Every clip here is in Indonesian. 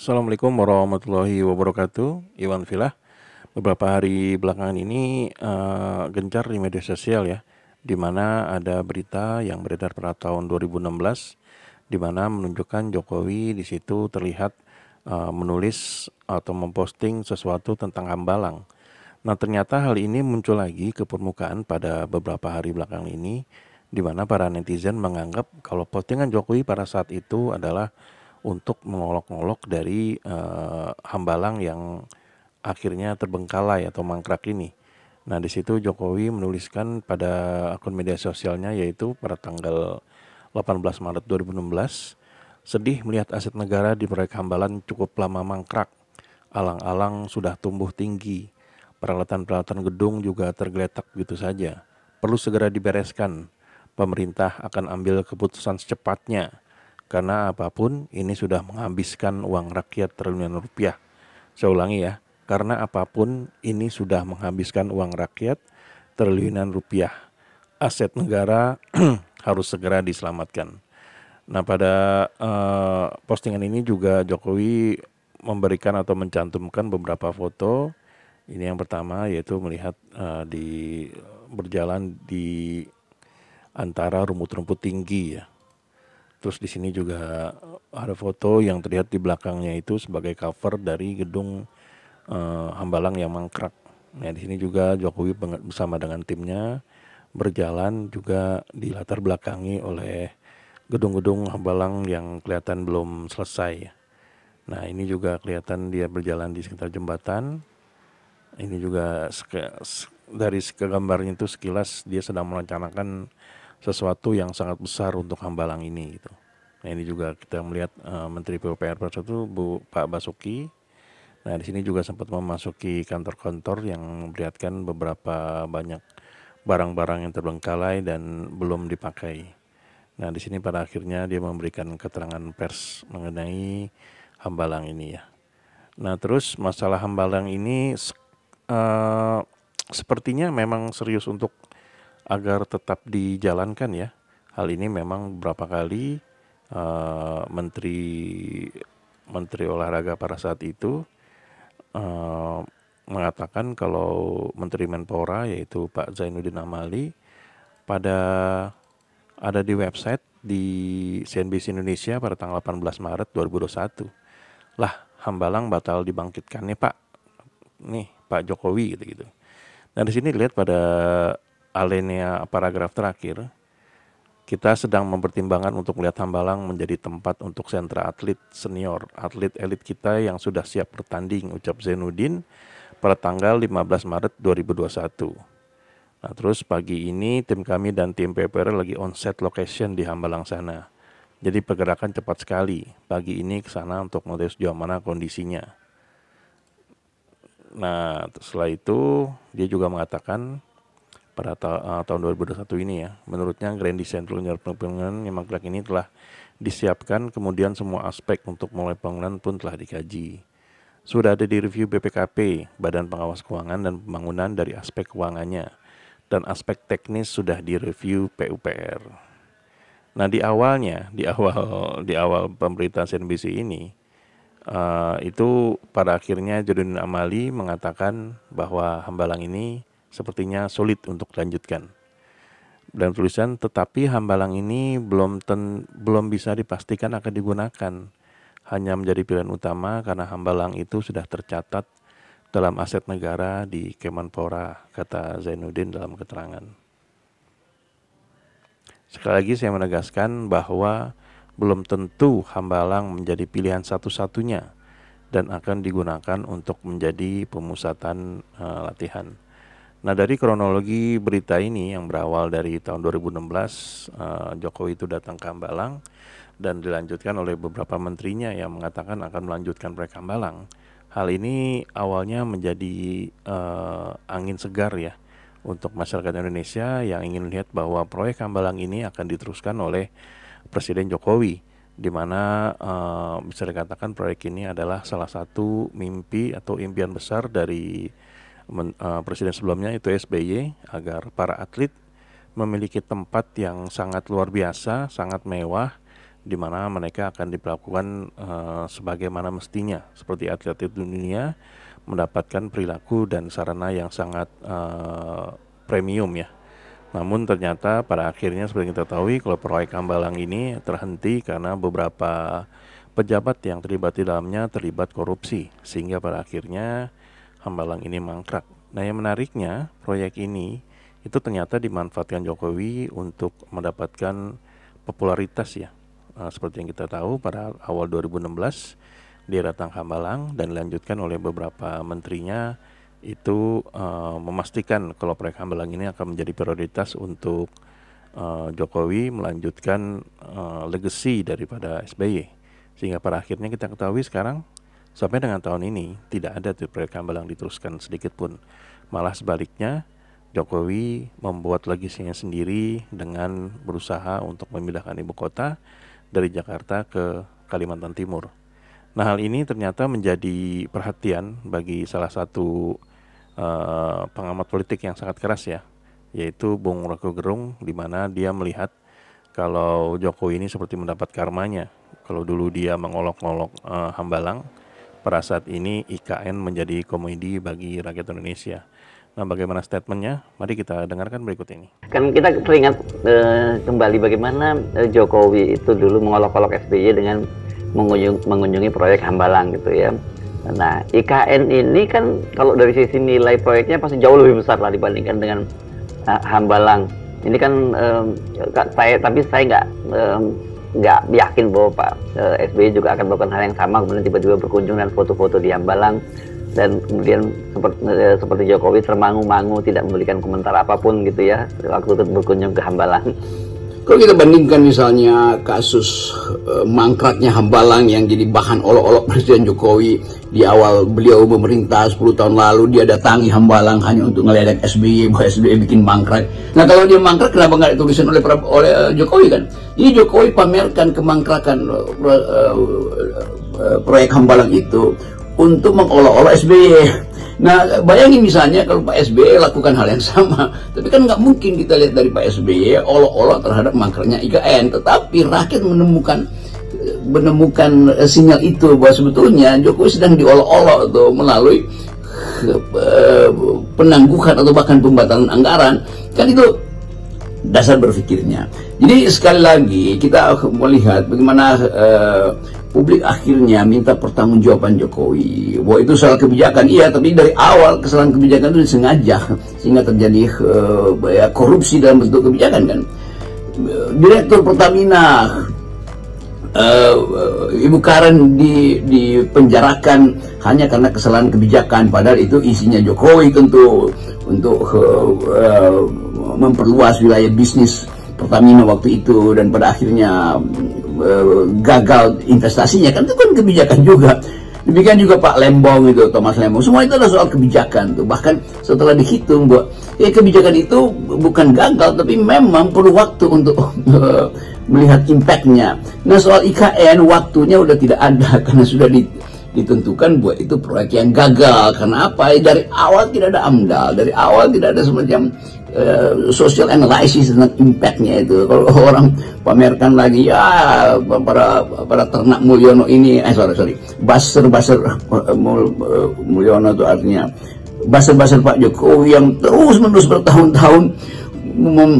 Assalamualaikum warahmatullahi wabarakatuh. Iwan Filah. Beberapa hari belakangan ini gencar di media sosial ya, di mana ada berita yang beredar pada tahun 2016, di mana menunjukkan Jokowi di situ terlihat menulis atau memposting sesuatu tentang Hambalang. Nah, ternyata hal ini muncul lagi ke permukaan pada beberapa hari belakangan ini, di mana para netizen menganggap kalau postingan Jokowi pada saat itu adalah untuk mengolok-olok dari Hambalang yang akhirnya terbengkalai atau mangkrak ini. Nah, di situ Jokowi menuliskan pada akun media sosialnya, yaitu pada tanggal 18 Maret 2016, sedih melihat aset negara di proyek Hambalang cukup lama mangkrak. Alang-alang sudah tumbuh tinggi. Peralatan-peralatan gedung juga tergeletak begitu saja. Perlu segera dibereskan. Pemerintah akan ambil keputusan secepatnya. Karena apapun ini sudah menghabiskan uang rakyat triliunan rupiah. Saya ulangi ya, karena apapun ini sudah menghabiskan uang rakyat triliunan rupiah. Aset negara harus segera diselamatkan. Nah, pada postingan ini juga Jokowi memberikan atau mencantumkan beberapa foto. Ini yang pertama, yaitu melihat di berjalan di antara rumput-rumput tinggi ya. Terus di sini juga ada foto yang terlihat di belakangnya itu sebagai cover dari gedung Hambalang yang mangkrak. Nah, di sini juga Jokowi bersama dengan timnya berjalan juga dilatar belakangi oleh gedung-gedung Hambalang yang kelihatan belum selesai. Nah, ini juga kelihatan dia berjalan di sekitar jembatan. Ini juga dari gambarnya itu sekilas dia sedang merencanakan sesuatu yang sangat besar untuk Hambalang ini gitu. Nah, ini juga kita melihat Menteri PUPR pada itu Pak Basuki. Nah, di sini juga sempat memasuki kantor-kantor yang memperlihatkan beberapa banyak barang-barang yang terbengkalai dan belum dipakai. Nah, di sini pada akhirnya dia memberikan keterangan pers mengenai Hambalang ini ya. Nah, terus masalah Hambalang ini sepertinya memang serius untuk agar tetap dijalankan ya. Hal ini memang beberapa kali Menteri Olahraga pada saat itu mengatakan kalau Menteri Menpora yaitu Pak Zainuddin Amali pada ada di website di CNBC Indonesia pada tanggal 18 Maret 2021. Lah, Hambalang batal dibangkitkan nih Pak. Nih Pak Jokowi gitu-gitu. Nah, di sini lihat pada alinea paragraf terakhir, kita sedang mempertimbangkan untuk melihat Hambalang menjadi tempat untuk sentra atlet senior, atlet elit kita yang sudah siap bertanding, ucap Zainuddin pada tanggal 15 Maret 2021. Nah, terus pagi ini tim kami dan tim PPR lagi on set location di Hambalang sana. Jadi pergerakan cepat sekali. Pagi ini ke sana untuk melihat sejauh mana kondisinya. Nah, setelah itu dia juga mengatakan pada tahun 2021 ini ya, menurutnya Grand Design Bangunan yang mangkrak ini telah disiapkan, kemudian semua aspek untuk mulai bangunan pun telah dikaji. Sudah ada di review BPKP, Badan Pengawas Keuangan dan Pembangunan dari aspek keuangannya, dan aspek teknis sudah direview PUPR. Nah, di awal pemberitaan CNBC ini itu pada akhirnya Zainuddin Amali mengatakan bahwa Hambalang ini sepertinya sulit untuk dilanjutkan. Dan tulisan tetapi Hambalang ini belum bisa dipastikan akan digunakan. Hanya menjadi pilihan utama karena Hambalang itu sudah tercatat dalam aset negara di Kemenpora, kata Zainuddin dalam keterangan. Sekali lagi saya menegaskan bahwa belum tentu Hambalang menjadi pilihan satu-satunya dan akan digunakan untuk menjadi pemusatan latihan. Nah, dari kronologi berita ini yang berawal dari tahun 2016, Jokowi itu datang ke Hambalang dan dilanjutkan oleh beberapa menterinya yang mengatakan akan melanjutkan proyek Hambalang. Hal ini awalnya menjadi angin segar ya untuk masyarakat Indonesia yang ingin melihat bahwa proyek Hambalang ini akan diteruskan oleh Presiden Jokowi, di mana bisa dikatakan proyek ini adalah salah satu mimpi atau impian besar dari presiden sebelumnya itu SBY, agar para atlet memiliki tempat yang sangat luar biasa, sangat mewah di mana mereka akan diperlakukan sebagaimana mestinya, seperti atlet dunia mendapatkan perilaku dan sarana yang sangat premium ya. Namun ternyata pada akhirnya seperti kita tahu, kalau proyek Hambalang ini terhenti karena beberapa pejabat yang terlibat di dalamnya terlibat korupsi, sehingga pada akhirnya Hambalang ini mangkrak. Nah, yang menariknya proyek ini itu ternyata dimanfaatkan Jokowi untuk mendapatkan popularitas ya. Seperti yang kita tahu, pada awal 2016 dia datang ke Hambalang dan dilanjutkan oleh beberapa menterinya itu memastikan kalau proyek Hambalang ini akan menjadi prioritas untuk Jokowi melanjutkan legacy daripada SBY. Sehingga pada akhirnya kita ketahui sekarang sampai dengan tahun ini tidak ada tuh proyek Hambalang diteruskan sedikit pun. Malah sebaliknya, Jokowi membuat legasinya sendiri dengan berusaha untuk memindahkan ibu kota dari Jakarta ke Kalimantan Timur. Nah, hal ini ternyata menjadi perhatian bagi salah satu pengamat politik yang sangat keras ya, yaitu Bung Rocky Gerung, di mana dia melihat kalau Jokowi ini seperti mendapat karmanya. Kalau dulu dia mengolok-olok Hambalang, pada saat ini IKN menjadi komedi bagi rakyat Indonesia. Nah, bagaimana statementnya? Mari kita dengarkan berikut ini. Kan kita teringat kembali bagaimana Jokowi itu dulu mengolok-olok SBY dengan mengunjungi proyek Hambalang gitu ya. Nah, IKN ini kan kalau dari sisi nilai proyeknya pasti jauh lebih besar lah dibandingkan dengan Hambalang. Ini kan saya nggak yakin bahwa Pak SBY juga akan melakukan hal yang sama, kemudian tiba-tiba berkunjung dan foto-foto di Hambalang. Dan kemudian seperti Jokowi termangu-mangu tidak memberikan komentar apapun gitu ya waktu berkunjung ke Hambalang. Kalau kita bandingkan misalnya kasus mangkraknya Hambalang yang jadi bahan olok-olok Presiden Jokowi di awal beliau memerintah 10 tahun lalu, dia datangi Hambalang hanya untuk ngeledek SBY, bahwa SBY bikin mangkrak. Nah, kalau dia mangkrak kenapa nggak ditulisin oleh Jokowi kan? Ini Jokowi pamerkan kemangkrakan proyek Hambalang itu untuk mengolok-olok SBY. Nah, bayangin misalnya kalau Pak SBY lakukan hal yang sama, tapi kan nggak mungkin kita lihat dari Pak SBY olok-olok terhadap mangkraknya IKN, tetapi rakyat menemukan sinyal itu bahwa sebetulnya Jokowi sedang diolok-olok tuh melalui penangguhan atau bahkan pembatalan anggaran. Kan itu dasar berpikirnya. Jadi sekali lagi kita melihat bagaimana publik akhirnya minta pertanggungjawaban Jokowi bahwa itu salah kebijakan, iya, tapi dari awal kesalahan kebijakan itu disengaja sehingga terjadi korupsi dalam bentuk kebijakan kan. Direktur Pertamina Ibu Karen dipenjarakan hanya karena kesalahan kebijakan, padahal itu isinya Jokowi tentu untuk memperluas wilayah bisnis Pertamina waktu itu, dan pada akhirnya gagal investasinya kan, itu kan kebijakan juga. Demikian juga Pak Lembong itu, Thomas Lembong, semua itu adalah soal kebijakan tuh. Bahkan setelah dihitung bahwa kebijakan itu bukan gagal, tapi memang perlu waktu untuk melihat impactnya. Nah, soal IKN waktunya udah tidak ada karena sudah ditentukan bahwa itu proyek yang gagal. Karena apa? Dari awal tidak ada AMDAL, dari awal tidak ada semacam social analysis tentang impactnya itu. Kalau orang pamerkan lagi ya para ternak Mulyono ini, Baser Mulyono itu artinya baser Pak Jokowi yang terus-menerus bertahun-tahun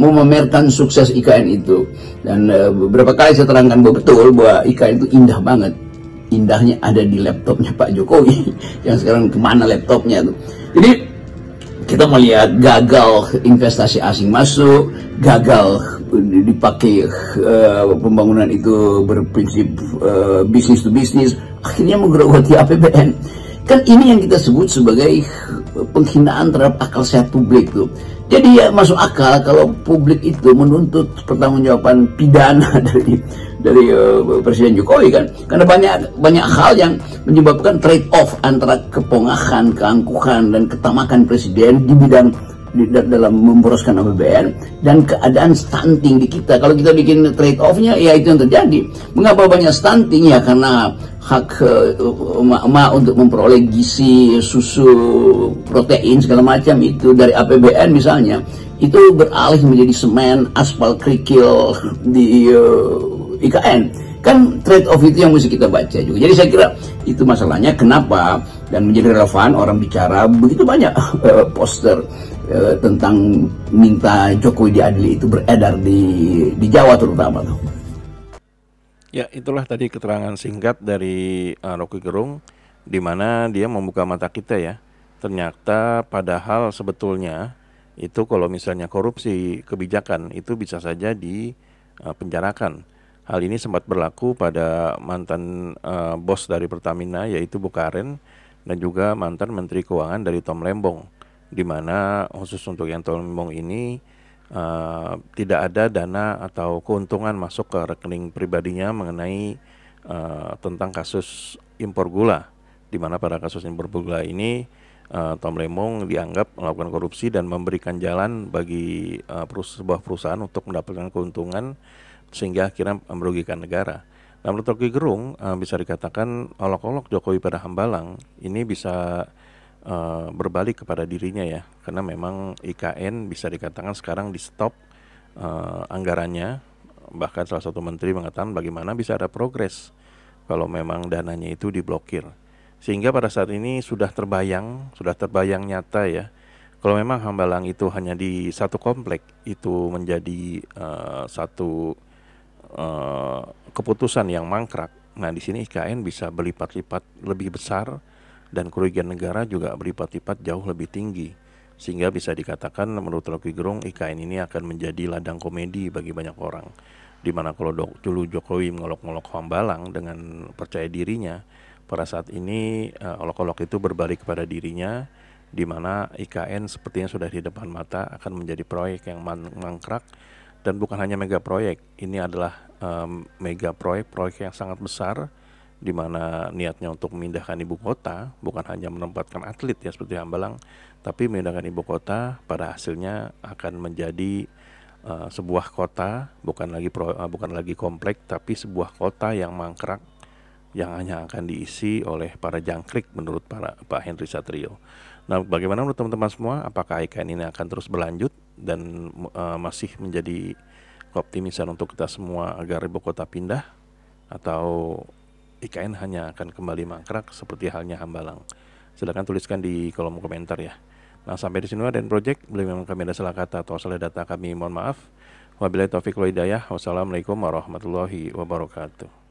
memamerkan sukses IKN itu. Dan beberapa kali saya terangkan bahwa betul bahwa IKN itu indah banget. Indahnya ada di laptopnya Pak Jokowi yang sekarang kemana laptopnya tuh. Jadi kita melihat gagal investasi asing masuk, gagal dipakai pembangunan itu berprinsip bisnis to bisnis, akhirnya menggerogoti APBN. Kan ini yang kita sebut sebagai penghinaan terhadap akal sehat publik tuh. Jadi ya masuk akal kalau publik itu menuntut pertanggungjawaban pidana dari Presiden Jokowi kan, karena banyak hal yang menyebabkan trade off antara kepongahan, keangkuhan dan ketamakan Presiden di bidang dalam memboroskan APBN dan keadaan stunting di kita. Kalau kita bikin trade off-nya, ya itu yang terjadi. Mengapa banyak stunting? Ya karena hak emak-emak untuk memperoleh gizi, susu, protein segala macam itu dari APBN misalnya, itu beralih menjadi semen, aspal, kerikil di IKN. Kan trade off itu yang mesti kita baca juga. Jadi saya kira itu masalahnya kenapa dan menjadi relevan orang bicara begitu banyak poster tentang minta Jokowi diadili itu beredar di Jawa terutama tuh. Ya, itulah tadi keterangan singkat dari Rocky Gerung, di mana dia membuka mata kita ya. Ternyata padahal sebetulnya itu kalau misalnya korupsi kebijakan itu bisa saja dipenjarakan. Hal ini sempat berlaku pada mantan bos dari Pertamina yaitu Bukharen dan juga mantan Menteri Keuangan dari Tom Lembong, di mana khusus untuk yang Tom Lembong ini tidak ada dana atau keuntungan masuk ke rekening pribadinya mengenai tentang kasus impor gula, di mana pada kasus impor gula ini Tom Lembong dianggap melakukan korupsi dan memberikan jalan bagi sebuah perusahaan untuk mendapatkan keuntungan sehingga akhirnya merugikan negara. Nah, menurut Rocky Gerung bisa dikatakan olok-olok Jokowi pada Hambalang ini bisa berbalik kepada dirinya ya, karena memang IKN bisa dikatakan sekarang di stop anggarannya. Bahkan salah satu menteri mengatakan bagaimana bisa ada progres kalau memang dananya itu diblokir, sehingga pada saat ini sudah terbayang nyata ya, kalau memang Hambalang itu hanya di satu komplek itu menjadi satu keputusan yang mangkrak. Nah, di sini IKN bisa berlipat-lipat lebih besar dan kerugian negara juga berlipat-lipat jauh lebih tinggi, sehingga bisa dikatakan menurut Rocky Gerung IKN ini akan menjadi ladang komedi bagi banyak orang, dimana kalau dulu Jokowi mengolok-olok Hambalang dengan percaya dirinya, pada saat ini olok-olok itu berbalik kepada dirinya, dimana IKN sepertinya sudah di depan mata akan menjadi proyek yang mangkrak. Dan bukan hanya mega proyek, ini adalah mega proyek yang sangat besar, di mana niatnya untuk memindahkan ibu kota, bukan hanya menempatkan atlet ya seperti Hambalang, tapi memindahkan ibu kota pada hasilnya akan menjadi sebuah kota, bukan lagi komplek, tapi sebuah kota yang mangkrak, yang hanya akan diisi oleh para jangkrik menurut Pak Henry Satrio. Nah, bagaimana menurut teman-teman semua? Apakah IKN ini akan terus berlanjut dan masih menjadi keoptimisan untuk kita semua agar ibu kota pindah, atau IKN hanya akan kembali mangkrak seperti halnya Hambalang? Silakan tuliskan di kolom komentar ya. Nah, sampai di sini dan project. Bila memang kami ada salah kata atau salah data, kami mohon maaf. Wabillahi taufiq wal hidayah. Wassalamualaikum warahmatullahi wabarakatuh.